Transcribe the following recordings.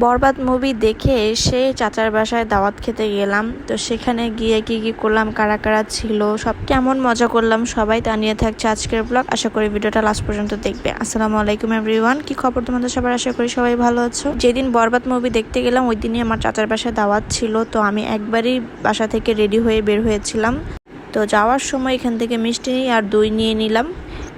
বরবাদ movie দেখে এসে চাচার বাসায় দাওয়াত খেতে গেলাম। তো সেখানে গিয়ে কি কি করলাম, কারা কারা ছিল, সব কেমন মজা করলাম সবাই তা নিয়ে থাকছে আজকের ব্লগ। আশা করি ভিডিওটা লাস্ট পর্যন্ত দেখবে। আসসালামু আলাইকুম এভরিওয়ান, কি খবর তোমাদের সবার? আশা করি সবাই ভালো আছো। যেদিন বরবাদ মুভি দেখতে গেলাম ওই দিনই আমার চাচার বাসায় দাওয়াত ছিল। তো আমি একবারই বাসা থেকে রেডি হয়ে বের হয়েছিলাম। তো যাওয়ার সময় এখান থেকে মিষ্টি আর দই নিয়ে নিলাম।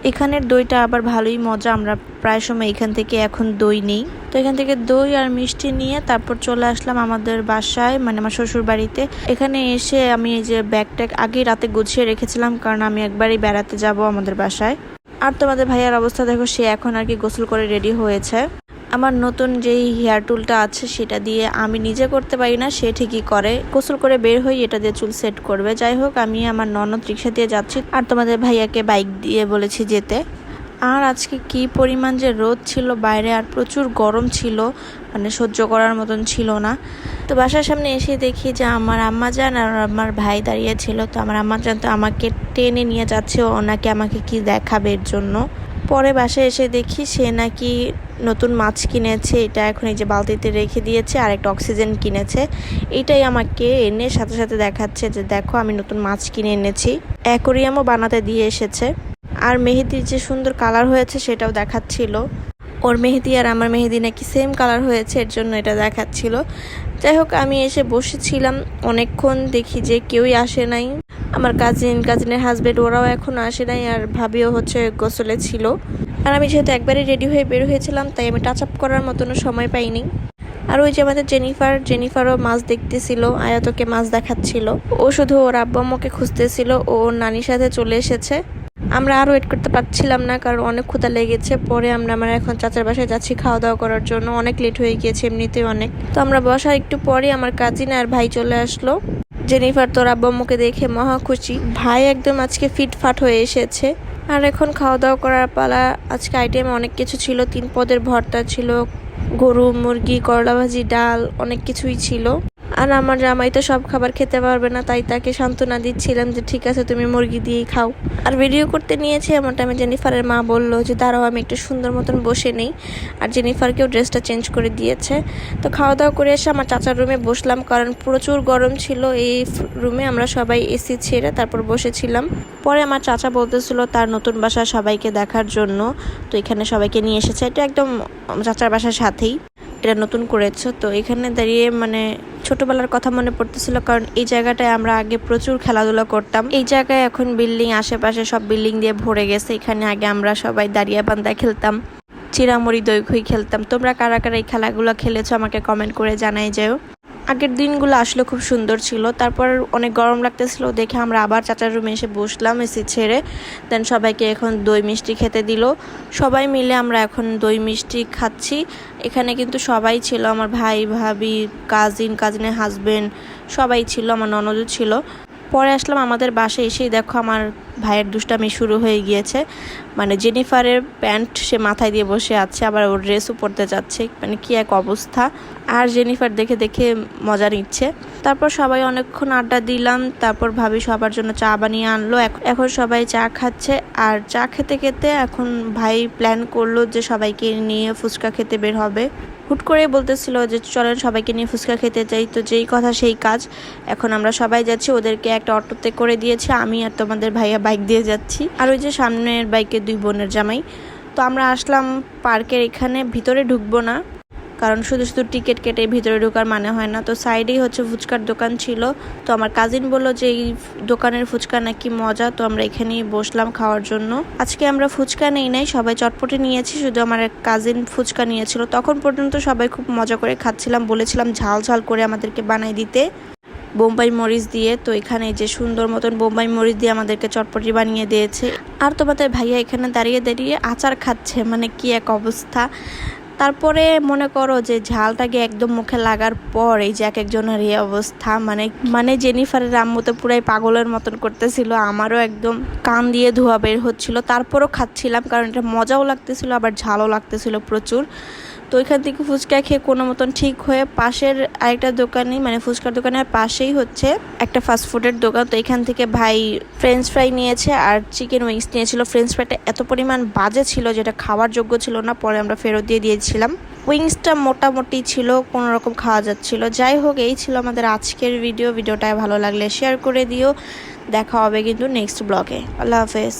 এখানের দইটা আবার ভালোই মজা, আমরা প্রায় সময় এখান থেকে এখন দই নিই। তো এখান থেকে দই আর মিষ্টি নিয়ে তারপর চলে আসলাম আমাদের বাসায়, মানে আমার শ্বশুর বাড়িতে। এখানে এসে আমি এই যে ব্যাগটা আগেই রাতে গুছিয়ে রেখেছিলাম, কারণ আমি একবারই বেড়াতে যাব আমাদের বাসায়। আর তোমাদের ভাইয়ার অবস্থা দেখো, সে এখন আর কি গোসল করে রেডি হয়েছে। আমার নতুন যেই হেয়ার টুলটা আছে সেটা দিয়ে আমি নিজে করতে পারি না, সে ঠিকই করে। গোসল করে বের হই এটা দিয়ে চুল সেট করবে। যাই হোক, আমি আমার ননদ রিক্সা দিয়ে যাচ্ছি আর তোমাদের ভাইয়াকে বাইক দিয়ে বলেছি যেতে। আর আজকে কি পরিমাণ যে রোদ ছিল বাইরে, আর প্রচুর গরম ছিল, মানে সহ্য করার মতন ছিল না। তো বাসার সামনে এসে দেখি যে আমার আম্মাজান আর আমার ভাই দাঁড়িয়ে ছিল। তো আমার আম্মাজান তো আমাকে টেনে নিয়ে যাচ্ছে, ওনাকে আমাকে কি দেখাবে এর জন্য। পরে বাসায় এসে দেখি সে নাকি নতুন মাছ কিনেছে, এটা এখন এই যে বালতিতে রেখে দিয়েছে, আর একটা অক্সিজেন কিনেছে। এইটাই আমাকে এনে সাথে সাথে দেখাচ্ছে যে দেখো আমি নতুন মাছ কিনে এনেছি। অ্যাকোরিয়ামও বানাতে দিয়ে এসেছে। আর মেহেদির যে সুন্দর কালার হয়েছে সেটাও দেখাচ্ছিল। ওর মেহেদি আর আমার মেহেদি নাকি সেম কালার হয়েছে, এর জন্য এটা দেখাচ্ছিল। যাই হোক, আমি এসে বসেছিলাম অনেকক্ষণ, দেখি যে কেউই আসে নাই। আমার কাজিনের হাজবেন্ড ওরাও এখন আসে নাই, আর ভাবিও হচ্ছে গোসলে ছিল। আর আমি যেহেতু একবারই রেডি হয়ে বের হয়েছিলাম, তাই আমি টাচ আপ করার মতনও সময় পাইনি। আর ওই যে আমাদের জেনিফারও মাছ দেখতেছিল, আয়াতকে মাছ দেখাচ্ছিল। ও শুধু ওর আব্বু আম্মুকে খুঁজতেছিল, ও ওর নানির সাথে চলে এসেছে। আমরা আর ওয়েট করতে পারছিলাম না, কারণ অনেক ক্ষুধা লেগেছে। পরে আমরা এখন চাচার বাসায় যাচ্ছি খাওয়া দাওয়া করার জন্য, অনেক লেট হয়ে গিয়েছে এমনিতেই অনেক। তো আমরা বসার একটু পরে আমার কাজিন আর ভাই চলে আসলো। জেনিফার তোর আব্বু আম্মুকে দেখে মহা খুশি, ভাই একদম আজকে ফিটফাট হয়ে এসেছে। আর এখন খাওয়া দাওয়া করার পালা। আজকে আইটেমে অনেক কিছু ছিল, 3 পদের ভর্তা ছিল, গরু, মুরগি, করলা ভাজি, ডাল, অনেক কিছুই ছিল। আর আমার জামাই তো সব খাবার খেতে পারবে না, তাই তাকে সান্ত্বনা দিচ্ছিলাম যে ঠিক আছে তুমি মুরগি দিয়েই খাও। আর ভিডিও করতে নিয়েছে এমন টাইমে জেনিফারের মা বললো যে দাঁড়াও আমি একটু সুন্দর মতন বসে নেই। আর জেনিফারকেও ড্রেসটা চেঞ্জ করে দিয়েছে। তো খাওয়া দাওয়া করে এসে আমার চাচার রুমে বসলাম, কারণ প্রচুর গরম ছিল এই রুমে। আমরা সবাই এসি ছেড়ে তারপর বসেছিলাম। পরে আমার চাচা বলতেছিল তার নতুন বাসা সবাইকে দেখার জন্য, তো এখানে সবাইকে নিয়ে এসেছে। এটা একদম চাচার বাসার সাথেই, এটা নতুন করেছে। তো এখানে দাঁড়িয়ে মানে ছোটবেলার কথা মনে পড়তেছিল, কারণ এই জায়গাটায় আমরা আগে প্রচুর খেলাধুলা করতাম। এই জায়গায় এখন বিল্ডিং, আশেপাশে সব বিল্ডিং দিয়ে ভরে গেছে। এখানে আগে আমরা সবাই দাঁড়িয়ে বান্ধা খেলতাম, চিরামুড়ি, দইখই খেলতাম। তোমরা কারা কারা এই খেলাগুলো খেলেছো আমাকে কমেন্ট করে জানাই যাও। আগের দিনগুলো আসলে খুব সুন্দর ছিল। তারপর অনেক গরম লাগতেছিল দেখে আমরা আবার চাচার রুমে এসে বসলাম এসি ছেড়ে। দেন সবাইকে এখন দই মিষ্টি খেতে দিল। সবাই মিলে আমরা এখন দই মিষ্টি খাচ্ছি। এখানে কিন্তু সবাই ছিল, আমার ভাই, ভাবি, কাজিনের হাজবেন্ড সবাই ছিল, আমার ননদও ছিল। পরে আসলাম আমাদের বাসায়, এসেই দেখো আমার ভাইয়ের দুষ্টামি শুরু হয়ে গিয়েছে। মানে জেনিফারের প্যান্ট সে মাথায় দিয়ে বসে আছে, আবার ওর ড্রেসও পরতে যাচ্ছে, মানে কি এক অবস্থা। আর জেনিফার দেখে দেখে মজা নিচ্ছে। তারপর সবাই অনেকক্ষণ আড্ডা দিলাম। তারপর ভাবি সবার জন্য চা বানিয়ে আনলো। এখন সবাই চা খাচ্ছে। আর চা খেতে খেতে এখন ভাই প্ল্যান করলো যে সবাইকে নিয়ে ফুচকা খেতে বের হবে। হুট করে বলতেছিল যে চলেন সবাইকে নিয়ে ফুচকা খেতে যাই। তো যেই কথা সেই কাজ, এখন আমরা সবাই যাচ্ছি। ওদেরকে একটা অটোতে করে দিয়েছে, আমি আর তোমাদের ভাইয়া বাইক দিয়ে যাচ্ছি। আর ওই যে সামনের বাইকে 2 বোনের জামাই। তো আমরা আসলাম পার্কের এখানে, ভিতরে ঢুকবো না, কারণ শুধু শুধু টিকিট কেটে ভিতরে ঢোকার মানে হয় না। তো সাইডেই হচ্ছে ফুচকার দোকান ছিল। তো আমার কাজিন বললো যে এই দোকানের ফুচকা নাকি মজা, তো আমরা এখানেই বসলাম খাওয়ার জন্য। আজকে আমরা ফুচকা নেই নাই, সবাই চটপটি নিয়েছি, শুধু আমার এক কাজিন ফুচকা নিয়েছিল। তখন পর্যন্ত সবাই খুব মজা করে খাচ্ছিলাম, বলেছিলাম ঝাল ঝাল করে আমাদেরকে বানাই দিতে বোম্বাই মরিচ দিয়ে। তো এখানে যে সুন্দর মতন বোম্বাই মরিচ দিয়ে আমাদেরকে চটপটি বানিয়ে দিয়েছে। আর তোমাদের ভাইয়া এখানে দাঁড়িয়ে দাঁড়িয়ে আচার খাচ্ছে, মানে কি এক অবস্থা। তারপরে মনে করো যে ঝালটাকে একদম মুখে লাগার পর এই যে এক একজনের এই অবস্থা, মানে জেনিফারের আম্মু তো পুরাই পাগলের মতন করতেছিল, আমারও একদম কান দিয়ে ধোঁয়া বের হচ্ছিল। তারপরও খাচ্ছিলাম, কারণ এটা মজাও লাগতেছিল আবার ঝালও লাগতেছিল প্রচুর। তো ওইখান থেকে ফুচকা খেয়ে কোনো মতন ঠিক হয়ে পাশের আরেকটা দোকানে, মানে ফুচকার দোকানের পাশেই হচ্ছে একটা ফাস্টফুডের দোকান। তো এখান থেকে ভাই ফ্রেঞ্চ ফ্রাই নিয়েছে আর চিকেন উইংস নিয়েছিল। ফ্রেঞ্চ ফ্রাইটা এত পরিমাণ বাজে ছিল যেটা খাওয়ার যোগ্য ছিল না, পরে আমরা ফেরত দিয়ে দিয়েছিলাম। উইংসটা মোটামুটি ছিল, কোনো রকম খাওয়া যাচ্ছিল। যাই হোক, এই ছিল আমাদের আজকের ভিডিওটা ভালো লাগলে শেয়ার করে দিও। দেখা হবে কিন্তু নেক্সট ব্লগে। আল্লাহ হাফেজ।